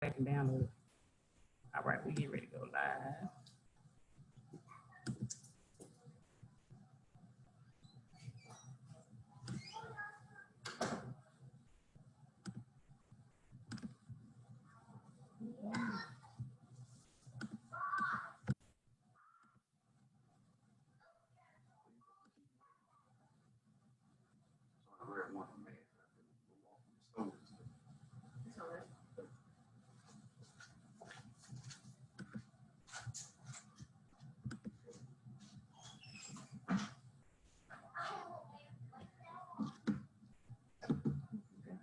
back and download it. All right, we get ready to go live.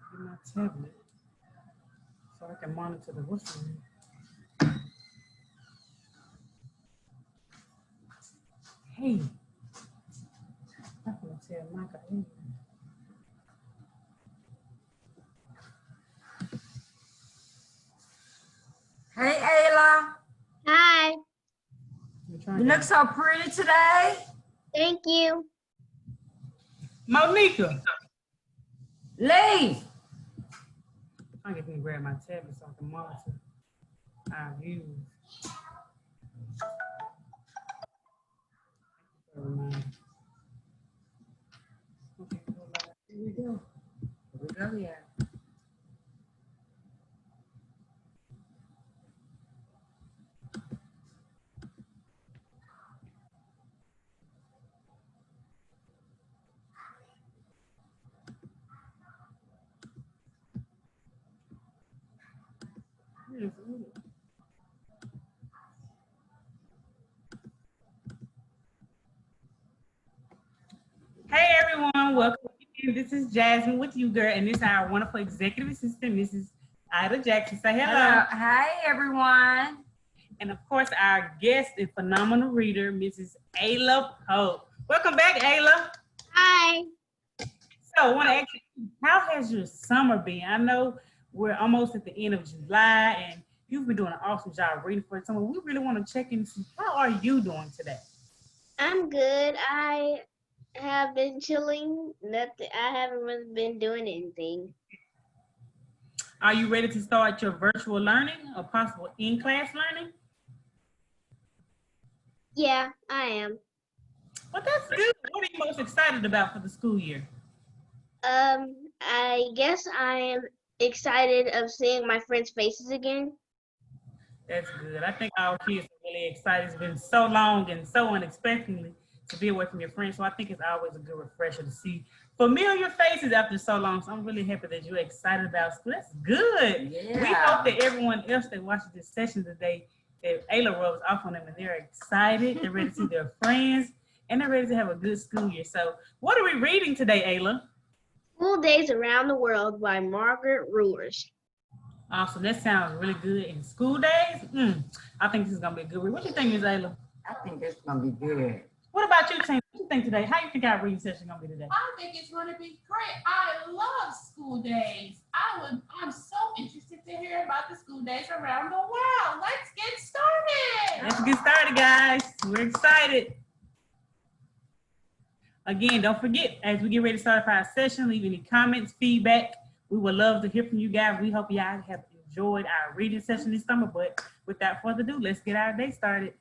Get my tablet so I can monitor the what's in it. Hey, I'm gonna tell Micah. Hey, Ayla. Hi. You look so pretty today. Thank you. Monica. Leave. I get to grab my tablet so I can monitor our views. Okay, here we go. Here we go, yeah. Hey everyone, welcome. This is Jasmine with you, girl, and this is our wonderful executive assistant, Mrs. Ida Jackson. Say hello. Hey, everyone. And of course, our guest and phenomenal reader, Mrs. Ayla Pope. Welcome back, Ayla. Hi. So I want to ask you, how has your summer been? I know we're almost at the end of July, and you've been doing an awesome job reading for summer. We really want to check in and see, how are you doing today? I'm good. I have been chilling. Nothing. I haven't really been doing anything. Are you ready to start your virtual learning or possible in-class learning? Yeah, I am. Well, that's good. What are you most excited about for the school year? I guess I am excited of seeing my friends' faces again. That's good. I think our kids are really excited. It's been so long and so unexpectedly to be away from your friends. So I think it's always a good refresher to see familiar faces after so long. So I'm really happy that you're excited about school. That's good. Yeah. We hope that everyone else that watches this session today, that Ayla rubs off on them and they're excited. They're ready to see their friends and they're ready to have a good school year. So what are we reading today, Ayla? School Days Around the World by Margaret Ruers. Awesome. That sounds really good. In school days, I think this is going to be a good read. What do you think, Ms. Ayla? I think it's going to be good. What about you, Tina? What do you think today? How do you think our reading session is going to be today? I think it's going to be great. I love school days. I'm so interested to hear about the school days around the world. Let's get started. Let's get started, guys. We're excited. Again, don't forget, as we get ready to start our session, leave any comments, feedback. We would love to hear from you guys. We hope y'all have enjoyed our reading session this summer. But without further ado, let's get our day started.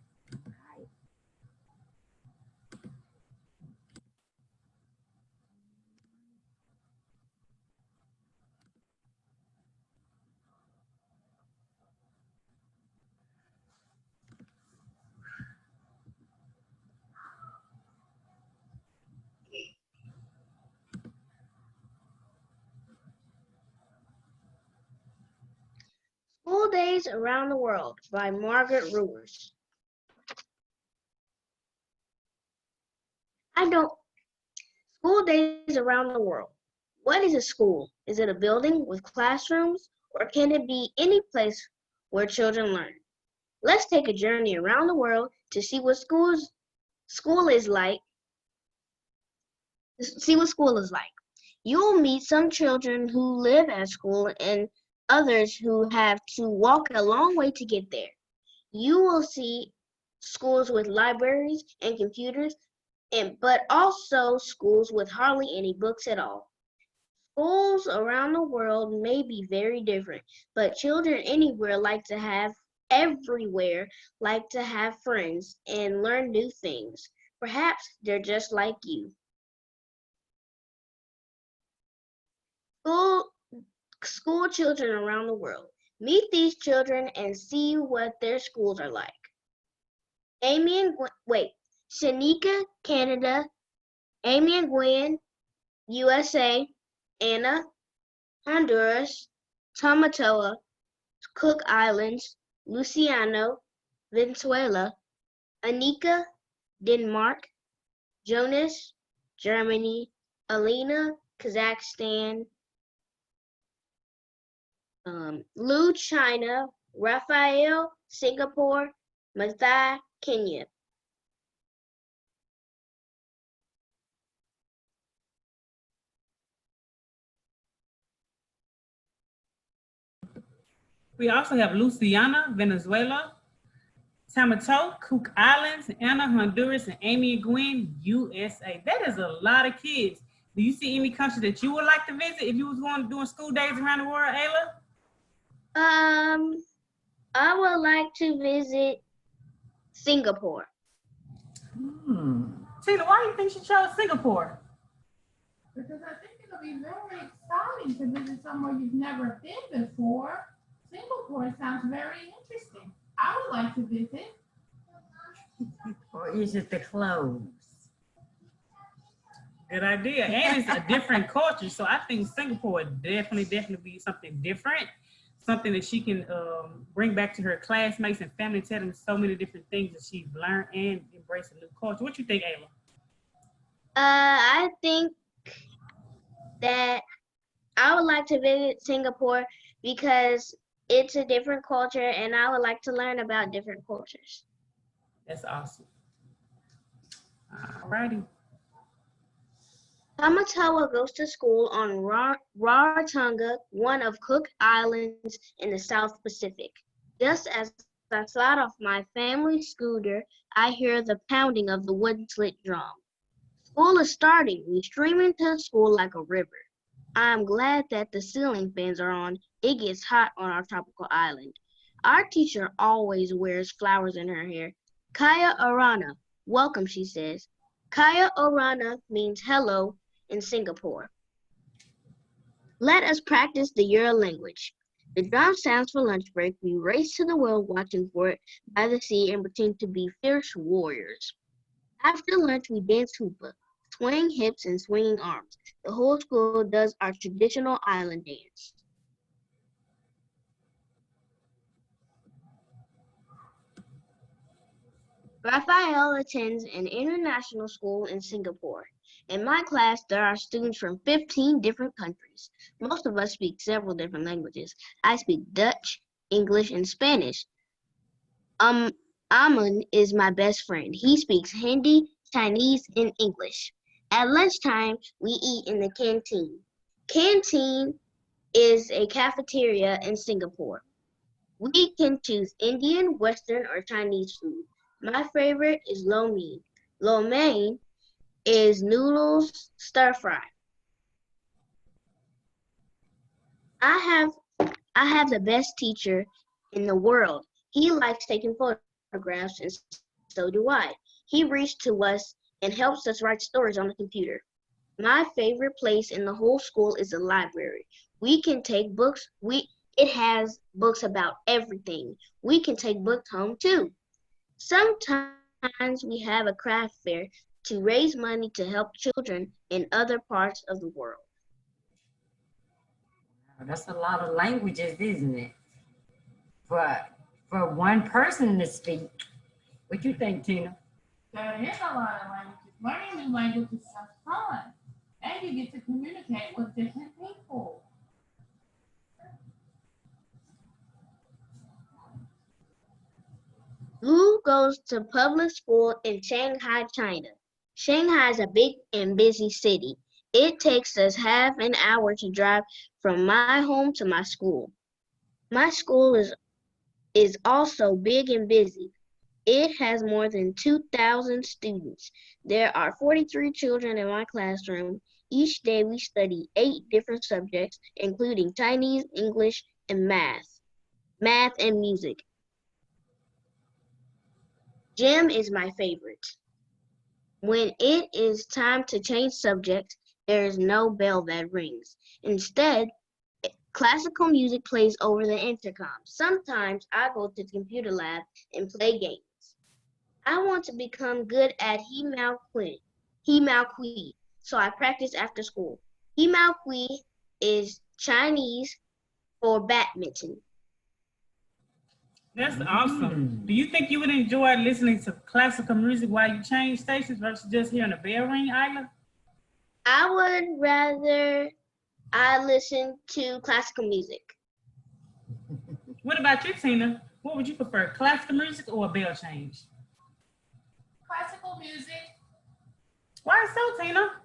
School Days Around the World by Margaret Ruers. School Days Around the World. What is a school? Is it a building with classrooms, or can it be any place where children learn? Let's take a journey around the world to see what school is like. You'll meet some children who live at school and others who have to walk a long way to get there. You will see schools with libraries and computers, but also schools with hardly any books at all. Schools around the world may be very different, but children everywhere like to have friends and learn new things. Perhaps they're just like you. School, school children around the world. Meet these children and see what their schools are like. Shanika, Canada, Amy and Gwen, USA, Anna, Honduras, Tamatoa, Cook Islands, Luciano, Venezuela, Anika, Denmark, Jonas, Germany, Alina, Kazakhstan, Lu, China, Raphael, Singapore, Mathai, Kenya. We also have Luciana, Venezuela, Tamatoa, Cook Islands, Anna, Honduras, and Amy and Gwen, USA. That is a lot of kids. Do you see any country that you would like to visit if you was going to doing school days around the world, Ayla? I would like to visit Singapore. Tina, why do you think she chose Singapore? Because I think it'll be very exciting to visit somewhere you've never been before. Singapore sounds very interesting. I would like to visit. Or is it the clothes? Good idea. And it's a different culture. So I think Singapore would definitely be something different, something that she can bring back to her classmates and family, tell them so many different things that she's learned and embrace a new culture. What you think, Ayla? I think that I would like to visit Singapore because it's a different culture and I would like to learn about different cultures. That's awesome. All righty. Tamatoa goes to school on Rarotonga, one of Cook Islands in the South Pacific. Just as I slide off my family scooter, I hear the pounding of the wooden slit drum. School is starting. We stream into school like a river. I'm glad that the ceiling fans are on. It gets hot on our tropical island. Our teacher always wears flowers in her hair. Kaya Orana, welcome, she says. Kaya Orana means hello in Singapore. Let us practice the Euro language. The drum sounds for lunch break. We race to the world watching for it by the sea and pretend to be fierce warriors. After lunch, we dance hoopa, swaying hips and swinging arms. The whole school does our traditional island dance. Raphael attends an international school in Singapore. In my class, there are students from 15 different countries. Most of us speak several different languages. I speak Dutch, English, and Spanish. Aman is my best friend. He speaks Hindi, Chinese, and English. At lunchtime, we eat in the canteen. Canteen is a cafeteria in Singapore. We can choose Indian, Western, or Chinese food. My favorite is lo mein. Lo mein is noodles stir fry. I have the best teacher in the world. He likes taking photographs and so do I. He reads to us and helps us write stories on the computer. My favorite place in the whole school is the library. We can take books. It has books about everything. We can take books home too. Sometimes we have a craft fair to raise money to help children in other parts of the world. That's a lot of languages, isn't it? For one person to speak. What you think, Tina? There is a lot of languages. Learning new languages is fun. And you get to communicate with different people. Lu goes to public school in Shanghai, China. Shanghai is a big and busy city. It takes us half an hour to drive from my home to my school. My school is also big and busy. It has more than 2,000 students. There are 43 children in my classroom. Each day we study 8 different subjects, including Chinese, English, and math and music. Gym is my favorite. When it is time to change subjects, there is no bell that rings. Instead, classical music plays over the intercom. Sometimes I go to the computer lab and play games. I want to become good at He Mao Kui, so I practice after school. He Mao Kui is Chinese for badminton. That's awesome. Do you think you would enjoy listening to classical music while you change stations versus just hearing a bell ring, Ayla? I would rather I listen to classical music. What about you, Tina? What would you prefer, classical music or a bell change? Classical music. Why so, Tina?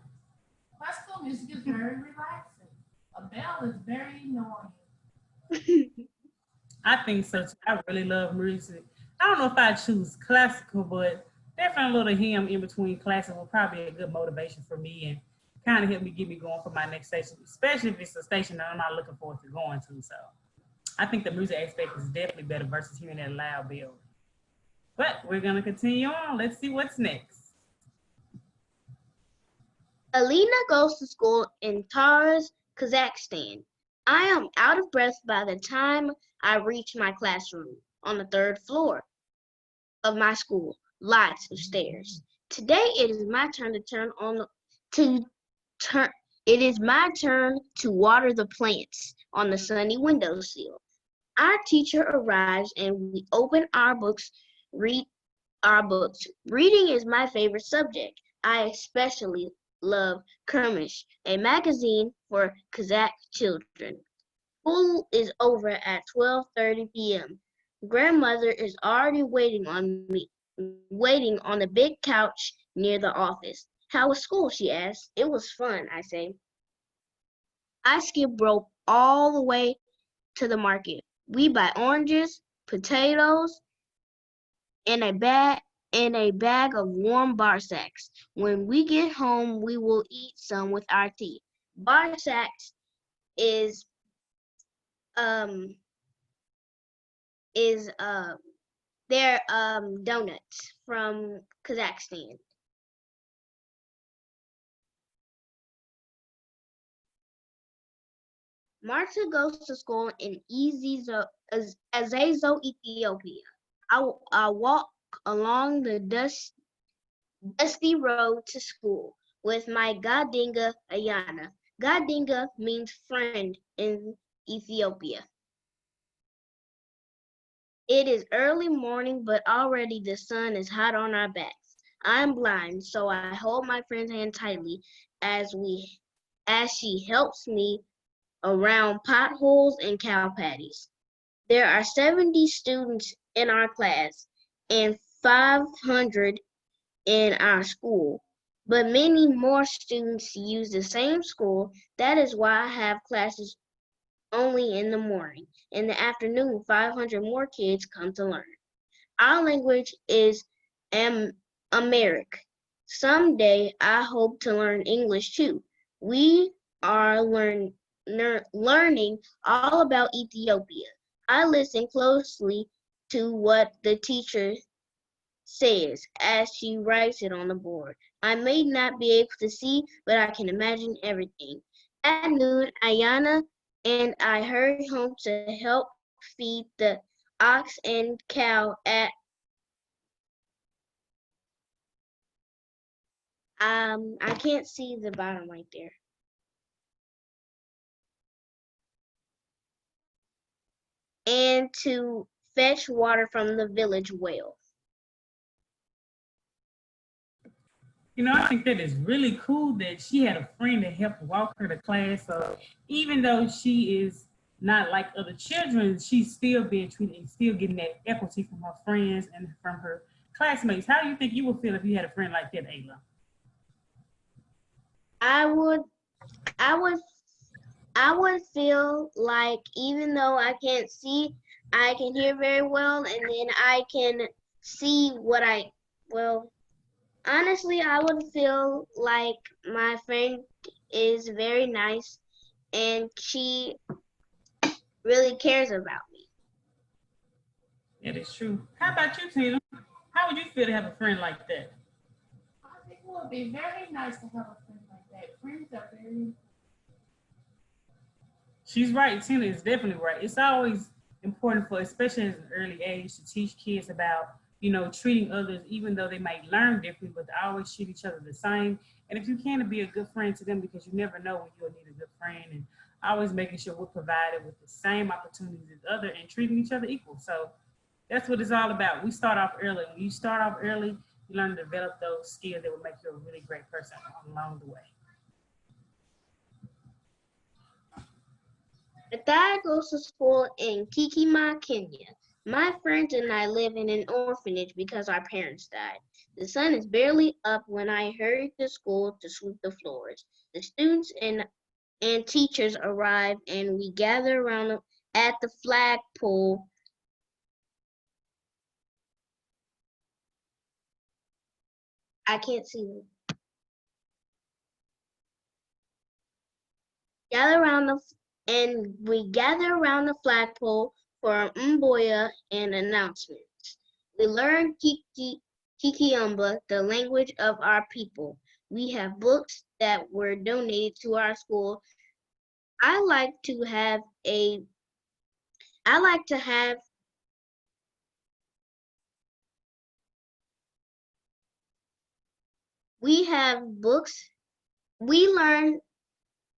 Classical music is very relaxing. A bell is very annoying. I think so too. I really love music. I don't know if I choose classical, but definitely a little hymn in between classical will probably be a good motivation for me and kind of help me get me going for my next station, especially if it's a station that I'm not looking forward to going to. So I think the music aspect is definitely better versus hearing that loud bell. But we're gonna continue on. Let's see what's next. Alina goes to school in Taraz, Kazakhstan. I am out of breath by the time I reach my classroom on the 3rd floor of my school. Lots of stairs. Today it is my turn to water the plants on the sunny windowsill. Our teacher arrives and we open our books, read our books. Reading is my favorite subject. I especially love Kermish, a magazine for Kazakh children. School is over at 12:30 p.m. Grandmother is already waiting on the big couch near the office. How was school? She asks. It was fun, I say. I skip rope all the way to the market. We buy oranges, potatoes, and a bag of warm barsaks. When we get home, we will eat some with our tea. Barsaks is they're donuts from Kazakhstan. Marta goes to school in Azazo, Ethiopia. I walk along the dusty road to school with my Gadinga Ayana. Gadinga means friend in Ethiopia. It is early morning, but already the sun is hot on our backs. I'm blind, so I hold my friend's hand tightly as she helps me around potholes and cow patties. There are 70 students in our class and 500 in our school, but many more students use the same school. That is why I have classes only in the morning. In the afternoon, 500 more kids come to learn. Our language is Amharic. Someday I hope to learn English too. We are learning all about Ethiopia. I listen closely to what the teacher says as she writes it on the board. I may not be able to see, but I can imagine everything. At noon, Ayana and I hurry home to help feed the ox and cow I can't see the bottom right there. And to fetch water from the village well. You know, I think that is really cool that she had a friend that helped walk her to class. So even though she is not like other children, she's still being treated and still getting that equity from her friends and from her classmates. How do you think you would feel if you had a friend like that, Ayla? I would I would feel like even though I can't see, I can hear very well, and then I can see honestly, I would feel like my friend is very nice and she really cares about me. It is true. How about you, Tina? How would you feel to have a friend like that? I think it would be very nice to have a friend like that. Friends are very. She's right. Tina is definitely right. It's always important for, especially at an early age, to teach kids about, treating others, even though they might learn differently, but to always treat each other the same. And if you can, to be a good friend to them, because you never know when you'll need a good friend. And always making sure we're provided with the same opportunities as other and treating each other equal. So that's what it's all about. We start off early. When you start off early, you learn to develop those skills that will make you a really great person along the way. Dad goes to school in Kikima, Kenya. My friends and I live in an orphanage because our parents died. The sun is barely up when I hurry to school to sweep the floors. The students and teachers arrive and we gather around at the flagpole. I can't see them. We gather around the flagpole for mboya and announcements. We learn Kikiumba, the language of our people. We have books that were donated to our school. I like to have a I like to have we have books. We learn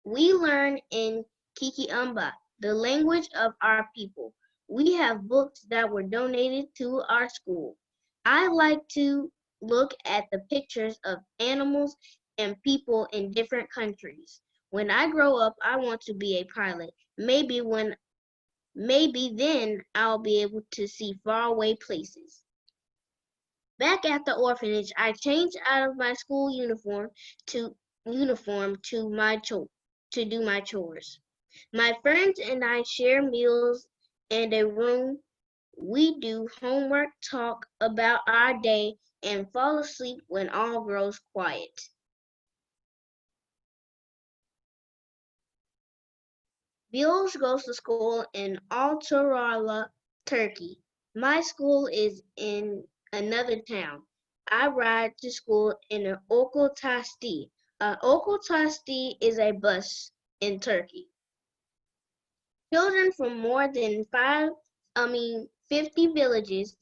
We learn in Kikiumba, the language of our people. We have books that were donated to our school. I like to look at the pictures of animals and people in different countries. When I grow up, I want to be a pilot. Maybe then I'll be able to see faraway places. Back at the orphanage, I changed out of my school to uniform to do my chores. My friends and I share meals and a room. We do homework, talk about our day, and fall asleep when all grows quiet. Bilge goes to school in Altarala, Turkey. My school is in another town. I ride to school in an Okotasti. An Okotasti is a bus in Turkey. Children from more than 50 villages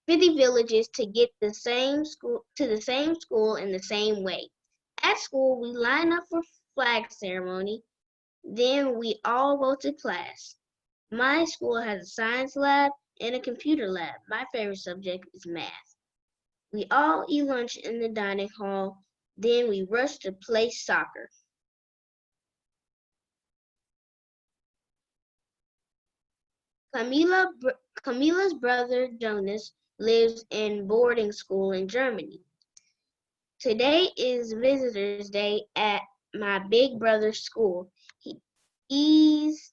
to get the same school to the same school in the same way. At school, we line up for flag ceremony, then we all go to class. My school has a science lab and a computer lab. My favorite subject is math. We all eat lunch in the dining hall, then we rush to play soccer. Camila's brother Jonas lives in boarding school in Germany. Today is Visitors Day at my big brother's school. He's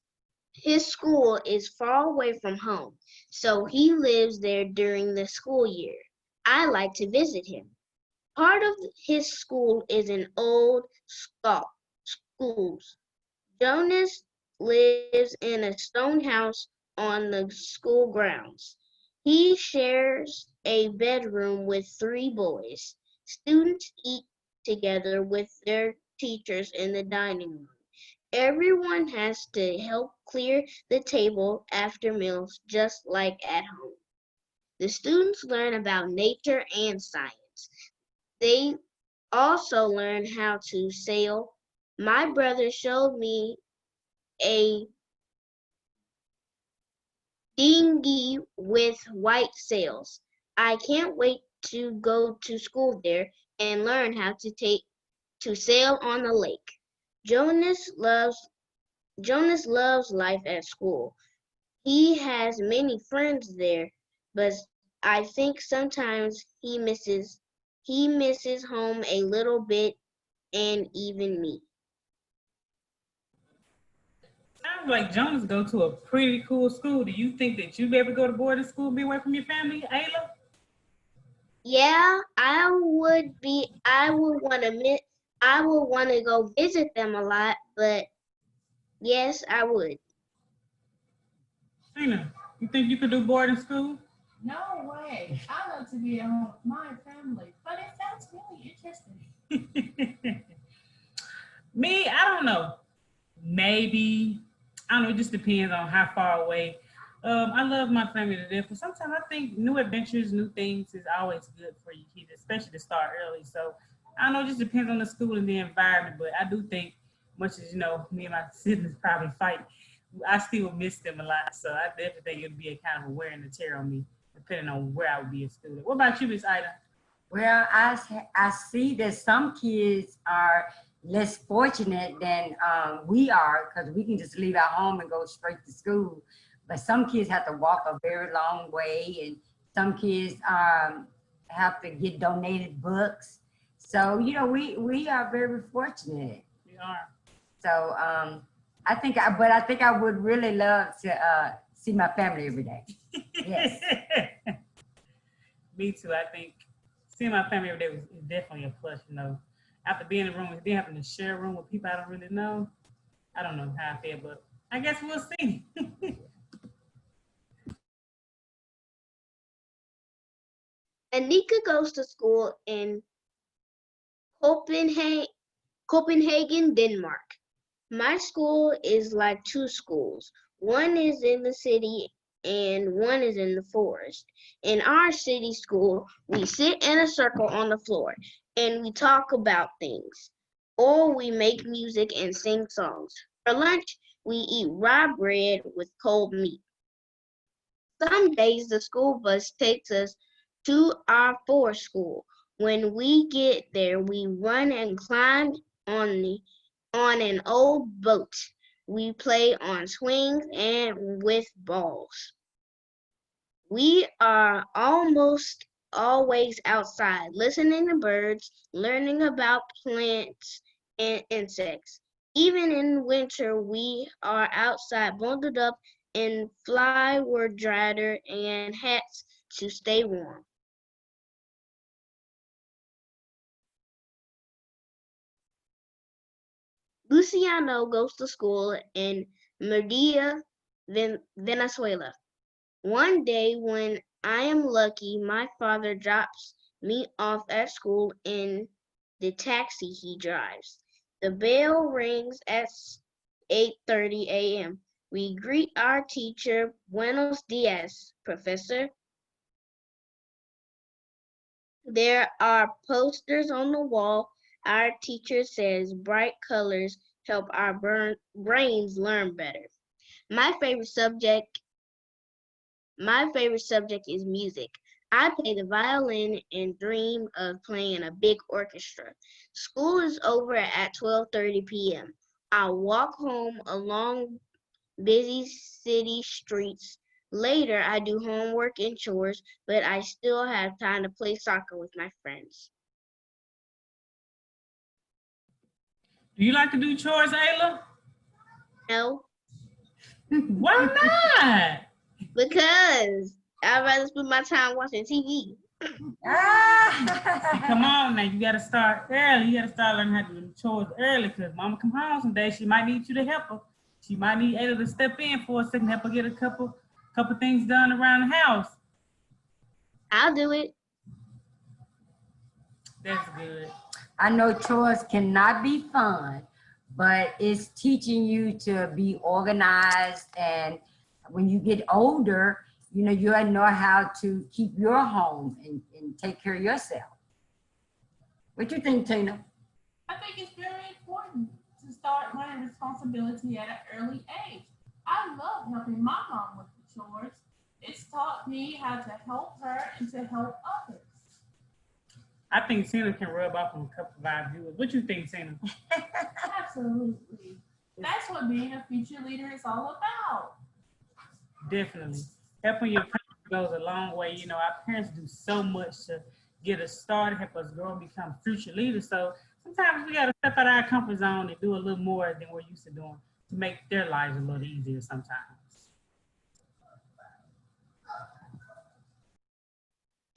His school is far away from home, so he lives there during the school year. I like to visit him. Part of his school is an old schools. Jonas lives in a stone house on the school grounds. He shares a bedroom with 3 boys. Students eat together with their teachers in the dining room. Everyone has to help clear the table after meals, just like at home. The students learn about nature and science. They also learn how to sail. My brother showed me a dinghy with white sails. I can't wait to go to school there and learn how to sail on the lake. Jonas loves Jonas loves life at school. He has many friends there, but I think sometimes he misses home a little bit and even me. Sounds like Jonas go to a pretty cool school. Do you think that you'd be able to go to boarding school, be away from your family, Ayla? Yeah, I would want to I would want to go visit them a lot, but yes, I would. Tina, you think you could do boarding school? No way. I love to be at home with my family, but it sounds really interesting. Me, I don't know. Maybe I don't know. It just depends on how far away. I love my family to death, but sometimes I think new adventures, new things is always good for your kids, especially to start early. So I don't know. It just depends on the school and the environment, but I do think, much as me and my siblings probably fight, I still miss them a lot. So I definitely think it'd be a kind of a wear and tear on me, depending on where I would be a student. What about you, Miss Ida? Well, I see that some kids are less fortunate than we are because we can just leave our home and go straight to school. But some kids have to walk a very long way, and some kids have to get donated books. So we are very fortunate. We are. So I think I would really love to see my family every day. Yes. Me too. I think seeing my family every day is definitely a plus. After being in a room, then having to share a room with people I don't really know, I don't know how I feel, but I guess we'll see. Anika goes to school in Copenhagen, Copenhagen, Denmark. My school is like two schools. One is in the city and one is in the forest. In our city school, we sit in a circle on the floor and we talk about things. Or we make music and sing songs. For lunch, we eat raw bread with cold meat. Some days the school bus takes us to our forest school. When we get there, we run and climb on the on an old boat. We play on swings and with balls. We are almost always outside, listening to birds, learning about plants and insects. Even in winter, we are outside bundled up in flyward dreader and hats to stay warm. Luciano goes to school in Merida, Venezuela. One day, when I am lucky, my father drops me off at school in the taxi he drives. The bell rings at 8:30 a.m. We greet our teacher, Buenos dias, Professor. There are posters on the wall. Our teacher says bright colors help our brains learn better. My favorite subject My favorite subject is music. I play the violin and dream of playing in a big orchestra. School is over at 12:30 p.m. I walk home along busy city streets. Later, I do homework and chores, but I still have time to play soccer with my friends. Do you like to do chores, Ayla? No, Why not? because I'd rather spend my time watching TV. Come on now, you gotta start early. You gotta start learning how to do chores early because mama come home someday. She might need you to help her. She might need Ayla to step in for a second, help her get a couple things done around the house. I'll do it. That's good. I know chores cannot be fun, but it's teaching you to be organized. And when you get older, you know how to keep your home and take care of yourself. What you think, Tina? I think it's very important to start learning responsibility at an early age. I love helping my mom with the chores. It's taught me how to help her and to help others. I think Tina can rub off on a couple of our viewers. What you think, Tina? Absolutely. That's what being a future leader is all about. Definitely. Helping your parents goes a long way. Our parents do so much to get us started, help us grow and become future leaders. So sometimes we got to step out of our comfort zone and do a little more than we're used to doing to make their lives a little easier sometimes.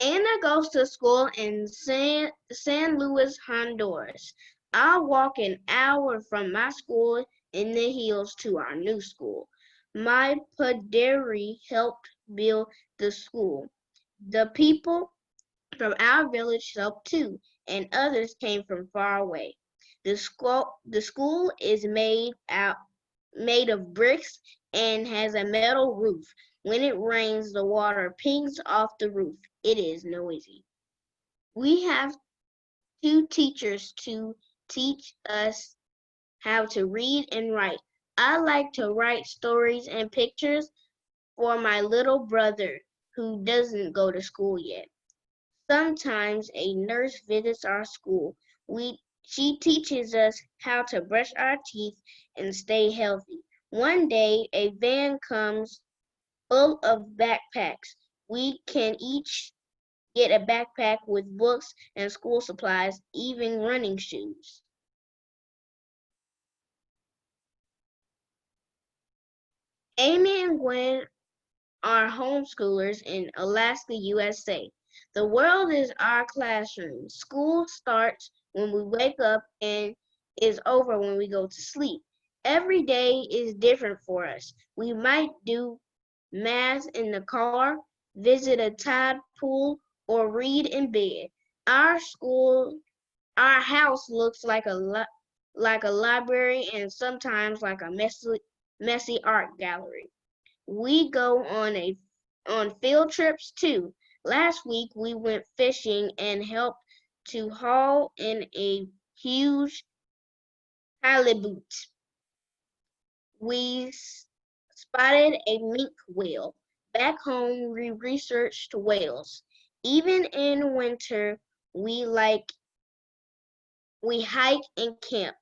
Anna goes to school in San Luis, Honduras. I walk an hour from my school in the hills to our new school. My padre helped build the school. The people from our village helped too, and others came from far away. The school is made of bricks and has a metal roof. When it rains, the water pings off the roof. It is noisy. We have two teachers to teach us how to read and write. I like to write stories and pictures for my little brother who doesn't go to school yet. Sometimes a nurse visits our school. She teaches us how to brush our teeth and stay healthy. One day, a van comes full of backpacks. We can each get a backpack with books and school supplies, even running shoes. Amy and Gwen are homeschoolers in Alaska, USA. The world is our classroom. School starts when we wake up and is over when we go to sleep. Every day is different for us. We might do math in the car, visit a tide pool, or read in bed. Our school, our house looks like a library and sometimes like a messy art gallery. We go on field trips too. Last week we went fishing and helped to haul in a huge halibut. We spotted a minke whale. Back home we researched whales. Even in winter we like we hike and camp,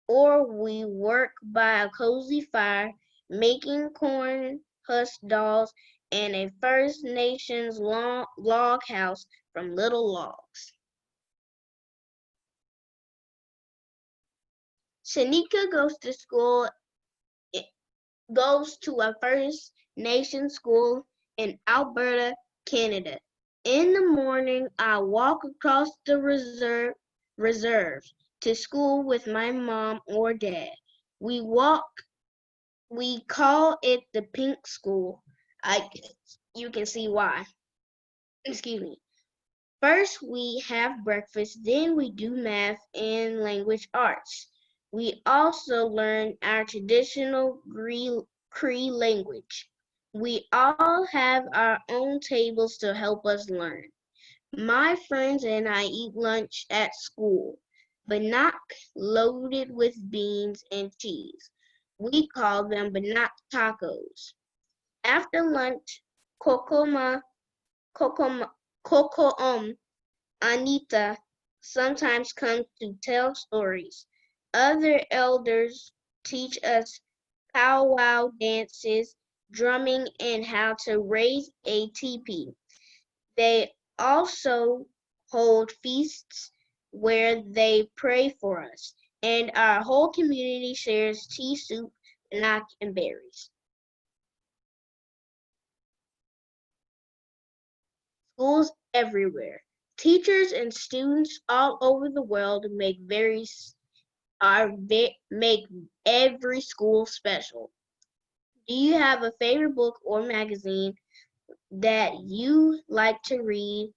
or we work by a cozy fire making corn husk dolls and a First Nations log house from little logs. Shanika goes to a First Nation school in Alberta, Canada. In the morning, I walk across the reserve to school with my mom or dad. We walk We call it the pink school. I you can see why. Excuse me. First we have breakfast, then we do math and language arts. We also learn our traditional Cree language. We all have our own tables to help us learn. My friends and I eat lunch at school, bannock loaded with beans and cheese. We call them bannock tacos. After lunch, Kokoma, Kokoma, Kokoom Anita sometimes comes to tell stories. Other elders teach us powwow dances, drumming, and how to raise a teepee. They also hold feasts where they pray for us, and our whole community shares tea soup, bannock, and berries. Schools everywhere. Teachers and students all over the world make every school special. Do you have a favorite book or magazine that you like to read,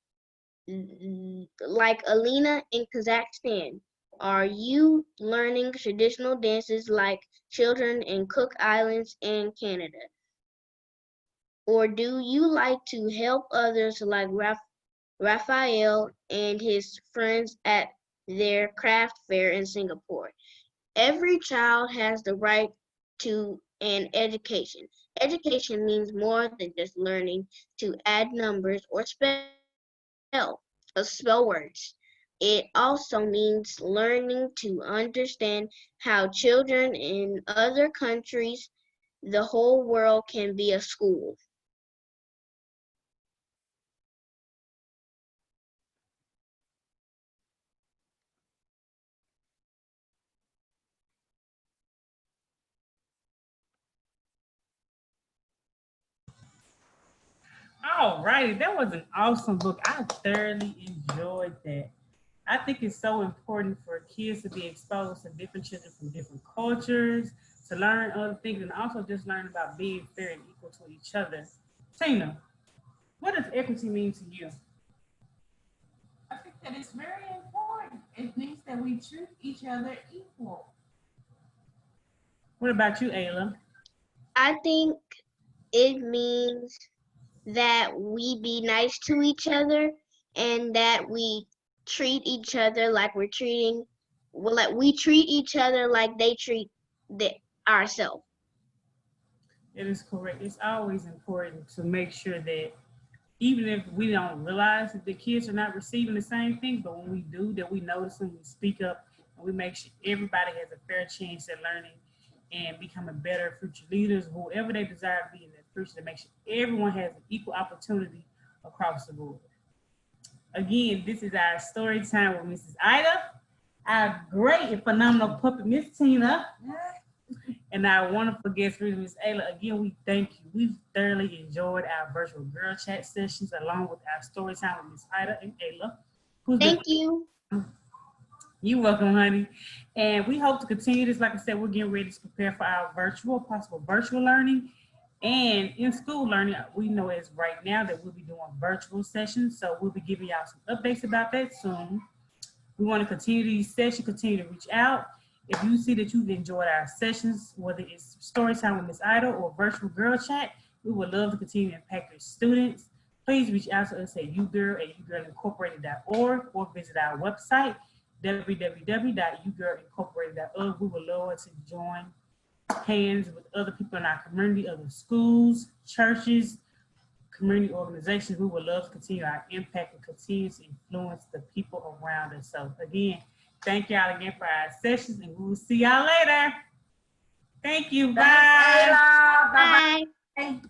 like Alina in Kazakhstan? Are you learning traditional dances like children in Cook Islands in Canada? Or do you like to help others like Raphael and his friends at their craft fair in Singapore? Every child has the right to an education. Education means more than just learning to add numbers or spell words. It also means learning to understand how children in other countries, the whole world can be a school. All righty, that was an awesome book. I thoroughly enjoyed that. I think it's so important for kids to be exposed to different children from different cultures, to learn other things, and also just learn about being fair and equal to each other. Tina, what does equity mean to you? I think that it's very important. It means that we treat each other equal. What about you, Ayla? I think it means that we be nice to each other and that we treat each other like we treat each other like they treat ourselves. It is correct. It's always important to make sure that even if we don't realize that the kids are not receiving the same things, but when we do, that we notice them, we speak up, and we make sure everybody has a fair chance at learning and becoming better future leaders, whoever they desire to be in their future, to make sure everyone has an equal opportunity across the board. Again, this is our story time with Mrs. Ida, our great and phenomenal puppet, Miss Tina, and our wonderful guest reader, Miss Ayla. Again, we thank you. We've thoroughly enjoyed our virtual girl chat sessions along with our story time with Miss Ida and Ayla. Thank you. You're welcome, honey. And we hope to continue this. Like I said, we're getting ready to prepare for our possible virtual learning. And in school learning, we know as right now that we'll be doing virtual sessions. So we'll be giving y'all some updates about that soon. We want to continue these sessions, continue to reach out. If you see that you've enjoyed our sessions, whether it's story time with Miss Ida or virtual girl chat, we would love to continue to impact your students. Please reach out to us at yougirl@yougirlincorporated.org or visit our website, www.yougirlincorporated.org. We would love to join hands with other people in our community, other schools, churches, community organizations. We would love to continue our impact and continue to influence the people around us. So again, thank y'all again for our sessions, and we will see y'all later. Thank you. Bye. Thanks, Ayla. Bye. Bye-bye.